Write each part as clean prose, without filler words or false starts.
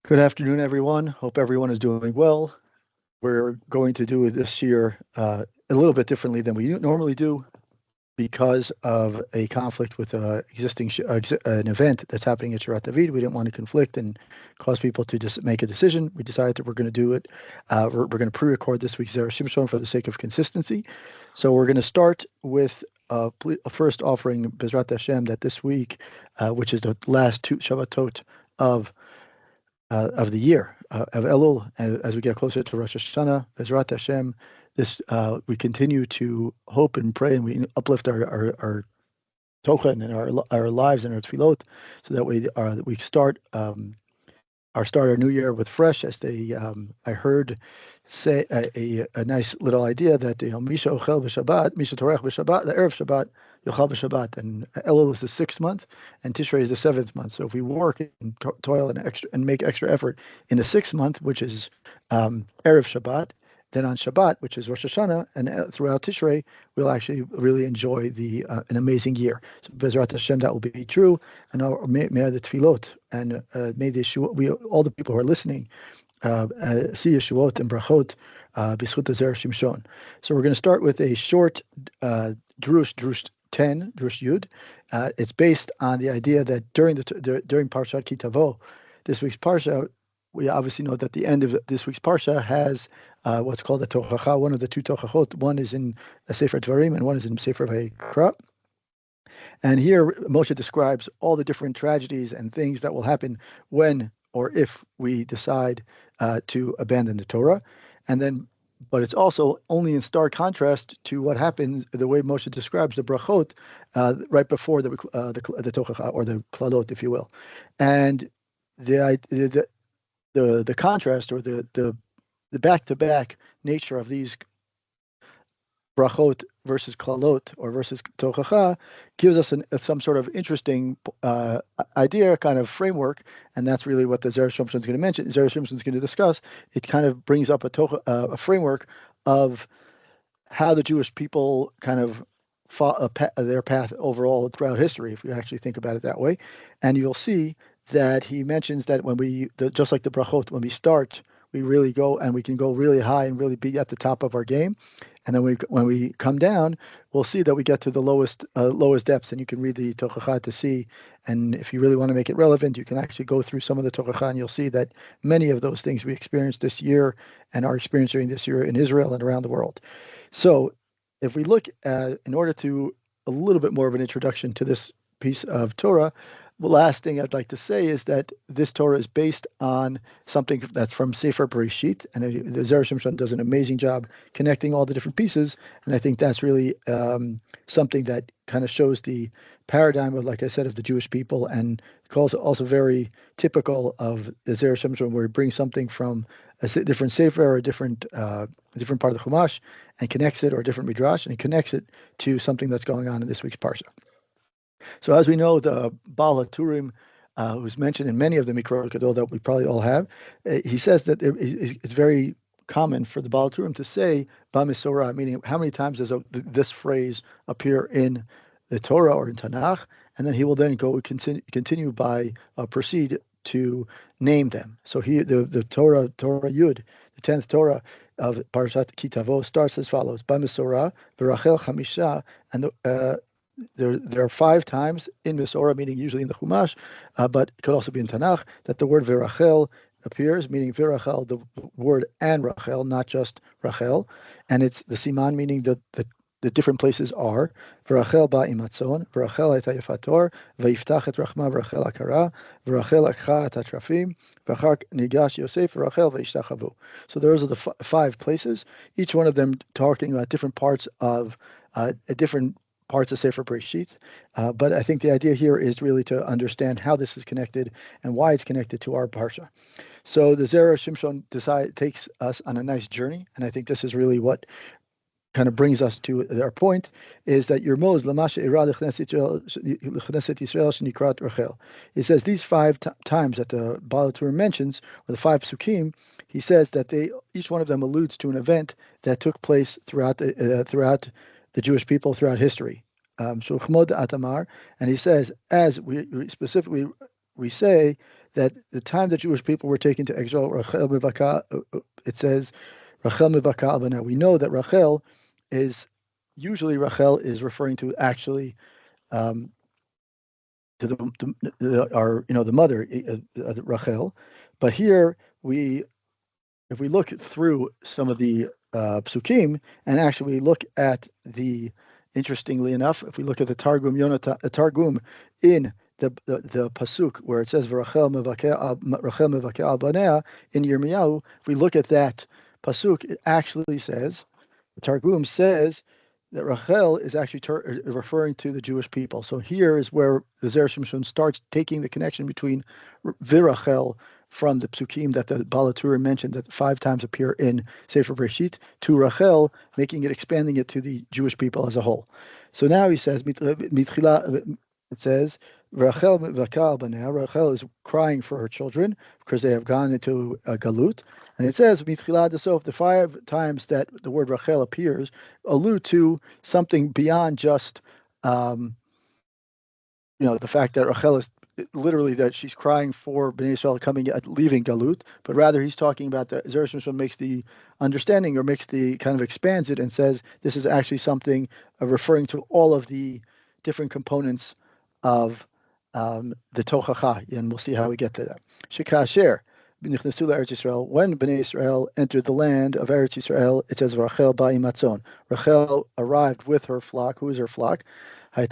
Good afternoon, everyone. Hope everyone is doing well. We're going to do this year a little bit differently than we normally do because of a conflict with an event that's happening at Shirat David. We didn't want to conflict and cause people to just make a decision. We decided that we're going to do it. We're going to pre-record this week's Zera Shimshon for the sake of consistency. So we're going to start with a first offering, Bezrat Hashem, that this week, which is the last two Shabbatot of the year of Elul, as we get closer to Rosh Hashanah, Bezrat Hashem. This we continue to hope and pray, and we uplift our tochen and our lives and our tefillot, so that we start our new year with fresh. As I heard say a nice little idea that Misha ochel b'Shabbat, Misha torech b'Shabbat, the erev Shabbat yochal b'Shabbat, and Elul is the 6th month, and Tishrei is the 7th month. So if we work and toil and make extra effort in the 6th month, which is erev Shabbat, then on Shabbat, which is Rosh Hashanah, and throughout Tishrei, we'll actually really enjoy an amazing year. So Bezrat Hashem, that will be true. And may the tefillot and may the Yeshua, all the people who are listening, see Yeshuot and brachot b'zchut Zera Shimshon. So we're going to start with a short drush 10, drush yud. It's based on the idea that during Parshat Ki Tavo, this week's Parsha, we obviously know that the end of this week's Parsha has what's called a tochacha, one of the two tochachot. One is in the Sefer Dvarim and one is in Sefer Vayikra. And here Moshe describes all the different tragedies and things that will happen when or if we decide to abandon the Torah. And then, but it's also only in stark contrast to what happens, the way Moshe describes the brachot right before the tochacha, or the klalot, if you will. And the contrast, or the back-to-back nature of these brachot versus klalot, or versus tochacha, gives us some sort of interesting idea, kind of framework, and that's really what the Zera Shimshon is going to mention. Zera Shimshon is going to discuss. It kind of brings up a framework of how the Jewish people kind of fought their path overall throughout history, if you actually think about it that way. And you'll see that he mentions that just like the brachot, when we start, we really go, and we can go really high and really be at the top of our game. And then when we come down, we'll see that we get to the lowest depths. And you can read the tochacha to see. And if you really want to make it relevant, you can actually go through some of the tochacha, and you'll see that many of those things we experienced this year and are experiencing this year in Israel and around the world. So if we look at, in order to a little bit more of an introduction to this piece of Torah, the last thing I'd like to say is that this Torah is based on something that's from Sefer Bereshit, and the Zera Shimshon does an amazing job connecting all the different pieces, and I think that's really something that kind of shows the paradigm of, like I said, of the Jewish people, and also very typical of the Zera Shimshon, where he brings something from a different Sefer, or a different part of the Chumash, and connects it, or a different Midrash, and he connects it to something that's going on in this week's Parsha. So as we know, the Baal HaTurim, who's mentioned in many of the Mikrot Gadol that we probably all have, he says that it's very common for the Baal HaTurim to say Ba Misorah, meaning how many times does this phrase appear in the Torah or in Tanakh, and then he will then continue by proceed to name them. So the Torah Yud, the 10th Torah of Parshat Ki Tavo, starts as follows: Ba Misorah, V'Rachel Chamisha, and there are 5 times in Misorah, meaning usually in the Chumash, but it could also be in Tanakh, that the word V'Rachel appears, meaning V'Rachel, the word and Rachel, not just Rachel, and it's the siman, meaning the different places are V'Rachel ba imatzon, V'Rachel et hayafator, V'yiftach et rachma V'Rachel akara, V'Rachel akcha et hatrafim, V'achar nigash Yosef V'Rachel v'yishtachavu. So those are the 5 places, each one of them talking about different parts of different parts of Sefer Bereshit, but I think the idea here is really to understand how this is connected and why it's connected to our parsha. So the Zera Shimshon takes us on a nice journey, and I think this is really what kind of brings us to our point, is that Yermoz Lamasha Ira L'Knesset Yisrael Shenikrat Rachel. He says these 5 times that the Baal HaTurim mentions, or the 5 psukim, he says that each one of them alludes to an event that took place throughout the Jewish people throughout history. So Chmod Atamar, and he says, as we specifically say that the time the Jewish people were taken to exile, Rachel mivaka, it says Rachel mivaka abana. We know that Rachel is usually referring to actually to the mother Rachel, but here if we look through some of the psukim and actually look at interestingly enough, if we look at the Targum in the pasuk where it says Rachel mevakeh al banea in Yirmiyahu, if we look at that pasuk, it actually says, the Targum says that Rachel is actually referring to the Jewish people. So here is where the Zera Shimshon starts taking the connection between Virachel from the psukim that the Balatura mentioned that 5 times appear in Sefer Bereshit to Rachel, expanding it to the Jewish people as a whole. So now he says, it says, Rachel is crying for her children because they have gone into a galut. And it says, the 5 times that the word Rachel appears allude to something beyond just, the fact that Rachel is literally that she's crying for Bnei Israel leaving Galut, but rather he's talking about that Zera Shimshon makes the understanding or kind of expands it and says this is actually something referring to all of the different components of the Tochacha, and we'll see how we get to that. Shekasher. When Bnei Israel entered the land of Eretz Yisrael, it says Rachel ba'imatzon. Rachel arrived with her flock. Who is her flock? She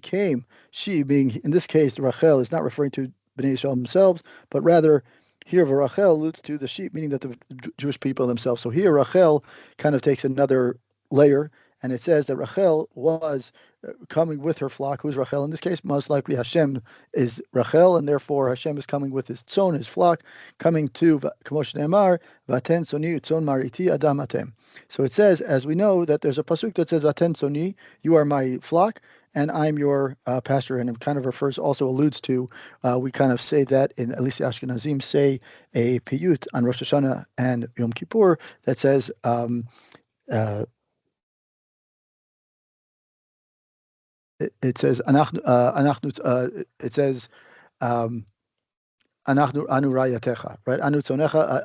came. She, being in this case, Rachel is not referring to Bnei Israel themselves, but rather here Rachel alludes to the sheep, meaning that the Jewish people themselves. So here Rachel kind of takes another layer, and it says that Rachel was coming with her flock. Who's Rachel? In this case, most likely Hashem is Rachel, and therefore Hashem is coming with his tzon, his flock, coming to Kamosh Ne'emar, Vaten Soni Tzon Mariti Adam Atem. So it says, as we know, that there's a pasuk that says Vaten Soni, you are my flock, and I'm your pastor, and it kind of alludes to, we kind of say that, in at least the Ashkenazim say a piyut on Rosh Hashanah and Yom Kippur that says, it says it says Anachnu anu rayatecha, right? Anu tzonecha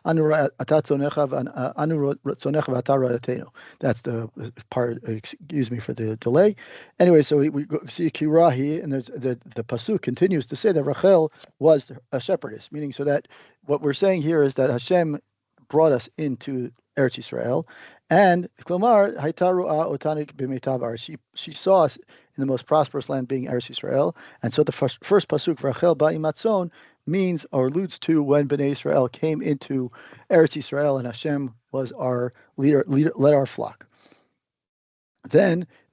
anu ata tzonecha anu tzonecha v'ata rayatenu. That's the part. Excuse me for the delay. Anyway, so we see Kirahi, and the pasuk continues to say that Rachel was a shepherdess, meaning so that what we're saying here is that Hashem brought us into Eretz Yisrael, and Klomar Haitaru'a Otanik B'Meitav. She saw us in the most prosperous land, being Eretz Yisrael. And so the first pasuk, Rachel Ba'imatzon, means or alludes to when Bnei Israel came into Eretz Yisrael, and Hashem was our leader, led our flock.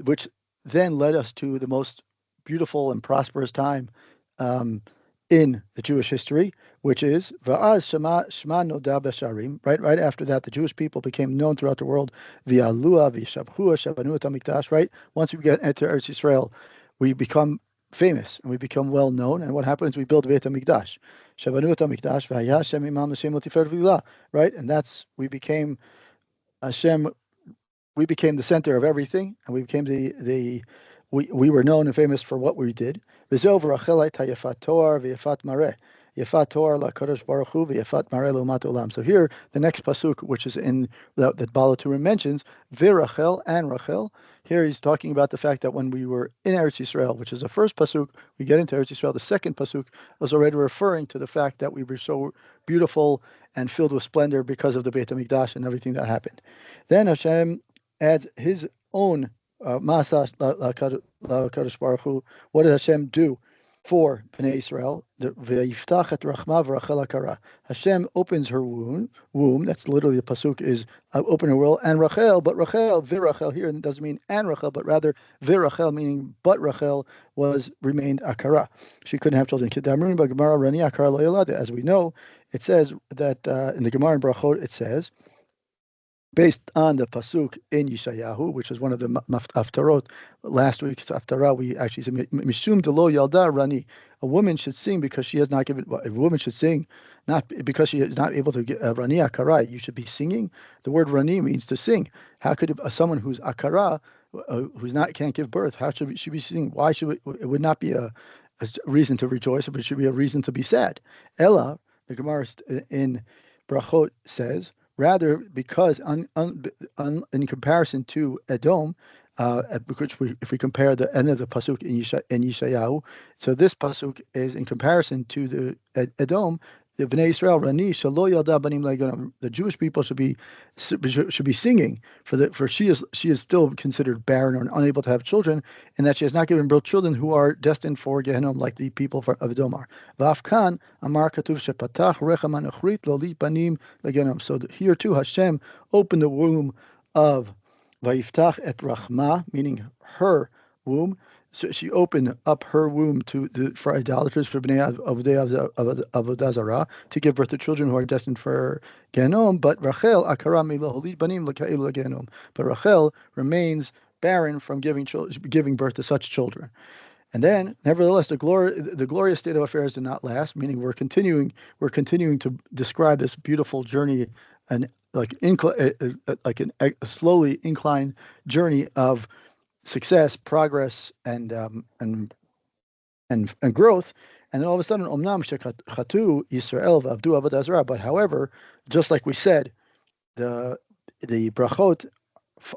Which then led us to the most beautiful and prosperous time in the Jewish history, which is Va'az Shema Noda B'Sharim. Right after that, the Jewish people became known throughout the world via Lua, via Shabhua, Shabanu Mikdash. Right, once we enter Eretz Yisrael, we become famous and we become well known. And what happens? We build Beit Hamikdash, Shabanu Mikdash, V'Haya Shem Imam L'Shem L'Tifer V'La. Right, and we became Hashem. We became the center of everything, and we became we were known and famous for what we did. So here, the next pasuk, which is in that Balatura mentions, Virachel and Rachel. Here he's talking about the fact that when we were in Eretz Yisrael, which is the first pasuk, we get into Eretz Yisrael. The second pasuk was already referring to the fact that we were so beautiful and filled with splendor because of the Beit HaMikdash and everything that happened. Then Hashem adds his own Masa LaKadosh Baruch Hu. What did Hashem do for Bnei Israel? Hashem opens her womb. That's literally the pasuk is open her womb. And Rachel, but Rachel, Virachel here doesn't mean and Rachel, but rather Virachel, meaning but Rachel remained akara. She couldn't have children. As we know, it says that in the Gemara in Brachot, it says, based on the pasuk in Yeshayahu, which is one of the haftarot. Last week's haftarah, we actually said, Mishum delo yalda rani. A woman should sing because she has not given. A woman should sing not because she is not able to get rani akara. You should be singing. The word rani means to sing. How could someone who's akara, can't give birth, how should she be singing? Why should it would not be a reason to rejoice, but it should be a reason to be sad. Ella, the Gemara in Brachot says, rather because in comparison to Edom, which if we compare the end of the pasuk in Yeshayahu, so this pasuk is in comparison to the Edom. The Bnei Israel Rani Shalo Yalda Banim Leganim. The Jewish people should be singing for she is still considered barren or unable to have children, and that she has not given birth children who are destined for Gehenom, like the people of Edom are. V'afkan Amar Katuv Shepatach Rechem Anachrit Loli Banim Leganim. So here too Hashem opened the womb of Vayiftach et Rachma, meaning her womb. So she opened up her womb for idolaters, for Bnei Avodah Zarah, to give birth to children who are destined for Gehenom. But Rachel akara miloholid banim l'ka'il Gehenom. But Rachel remains barren from giving birth to such children. And then, nevertheless, the glorious state of affairs did not last. Meaning, we're continuing to describe this beautiful journey, and like a slowly inclined journey of success, progress, and growth. And then all of a sudden, Omnam shechatu Yisrael v'avdu avodah zarah. But however, just like we said, the brachot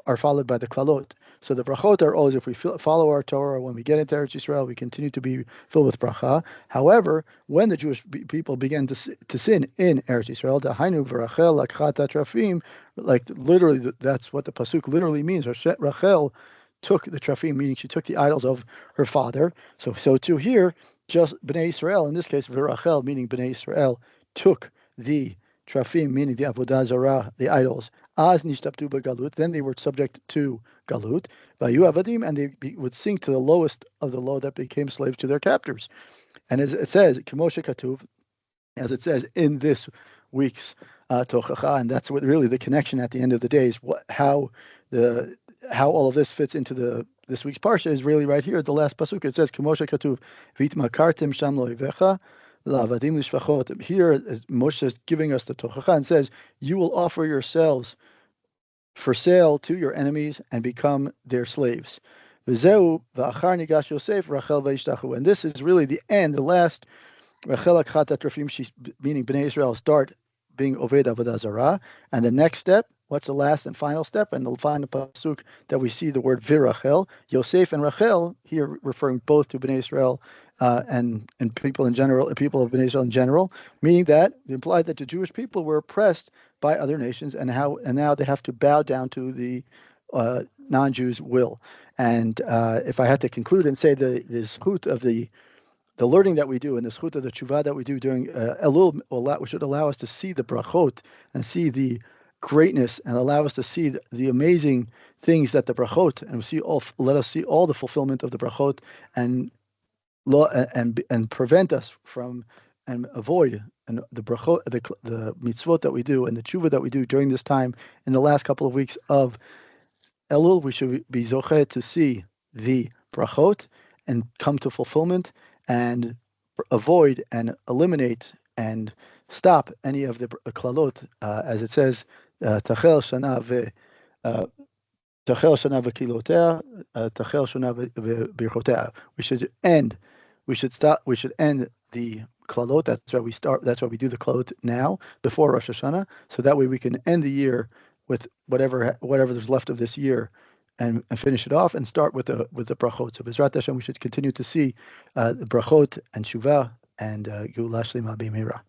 are followed by the klalot. So the brachot are always, if we follow our Torah, when we get into Eretz Yisrael, we continue to be filled with bracha. However, when the Jewish people began to sin in Eretz Yisrael, dahainu v'rachel lakchat trafim, like literally, that's what the pasuk literally means. Rachel took the trafim, meaning she took the idols of her father. So too here, just Bnei Israel, in this case, v'rachel, meaning Bnei Israel, took the trafim, meaning the avodah zarah, the idols. Az nishtaptu b'galut, then they were subject to galut. Vayu avadim, and they would sink to the lowest of the low that became slaves to their captors. And as it says, Kemoshe Katuv, as it says in this week's Tochacha, and that's what really the connection at the end of the day is how all of this fits into this week's parsha is really right here at the last pasuk. It says, Kemoshe Katuv, Vitmakartim Sham Loivecha. Here, Moshe is giving us the Tochacha and says, you will offer yourselves for sale to your enemies and become their slaves. And this is really the end, the last. Rachel Akchat Trafim, meaning Bnei Israel, start being Oved Avodah Zarah. And the next step, what's the last and final step? And the final pasuk that we see the word Virachel, Yosef and Rachel, here referring both to Bnei Israel and people in general, people of Bnei Israel in general, meaning that it implied that the Jewish people were oppressed by other nations, and now they have to bow down to the non-Jews' will. And if I had to conclude and say the zchut of the learning that we do and the zchut of the tshuva that we do during Elul, which should allow us to see the brachot and see the greatness and allow us to see the amazing things that the brachot, and let us see all the fulfillment of the brachot and prevent us from and avoid and the brachot, the mitzvot that we do and the tshuva that we do during this time in the last couple of weeks of Elul. We should be zocheh to see the brachot and come to fulfillment and avoid and eliminate and stop any of the klalot, as it says, tachel shana v'kilotea, tachel shana v'birchotea. We should end the klalot. That's why we start. That's why we do the klalot now before Rosh Hashanah, so that way we can end the year with whatever there's left of this year, and finish it off and start with the brachot. So Bezrat Hashem, we should continue to see the brachot and shuvah and Geula Shlema b'mehira.